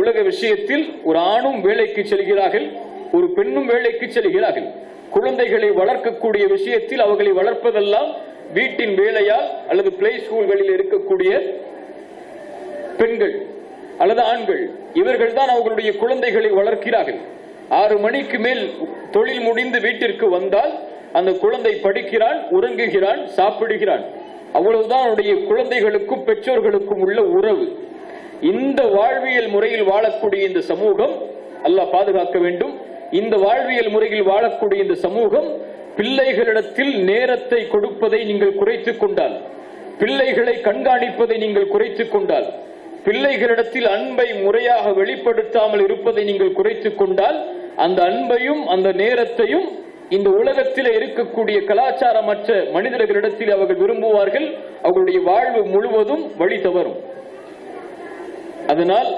உலக விஷயத்தில் ஒரு ஆணும் வேலைக்கு செல்கிறார்கள், ஒரு பெண்ணும் வேலைக்கு செல்கிறார்கள். குழந்தைகளை வளர்க்கக்கூடிய விஷயத்தில் அவர்களை வளர்ப்பதெல்லாம் வீட்டின் வேலையால் அல்லது பிளே ஸ்கூல்களில் இருக்கக்கூடிய பெண்கள் அல்லது ஆண்கள், இவர்கள் தான் அவர்களுடைய குழந்தைகளை வளர்க்கிறார்கள். 6 மணிக்கு மேல் தொழில் முடிந்து வீட்டிற்கு வந்தால் அந்த குழந்தை படிக்கிறான், உறங்குகிறான், சாப்பிடுகிறான். அவ்வளவுதான் அவருடைய குழந்தைகளுக்கும் பெற்றோர்களுக்கும் உள்ள உறவு. இந்த வாழ்வியல் முறையில் வாழக்கூடிய இந்த சமூகம் அல்லாஹ் பாதுகாக்க வேண்டும். இந்த வாழ்வியல் முறையில் வாழக்கூடிய இந்த சமூகம் பிள்ளைகளிடத்தில் நேரத்தை கொடுப்பதை நீங்கள் குறைத்துக் கொண்டால், பிள்ளைகளை கண்காணிப்பதை நீங்கள் குறைத்துக் கொண்டால், பிள்ளைகளிடத்தில் அன்பை முறையாக வெளிப்படுத்தாமல் இருப்பதை நீங்கள் குறைத்துக் கொண்டால், அந்த அன்பையும் அந்த நேரத்தையும் இந்த உலகத்தில் இருக்கக்கூடிய கலாச்சாரமற்ற மனிதர்களிடத்தில் அவர்கள் விரும்புவார்கள். அவர்களுடைய வாழ்வு முழுவதும் வழி தவறும். அதனால்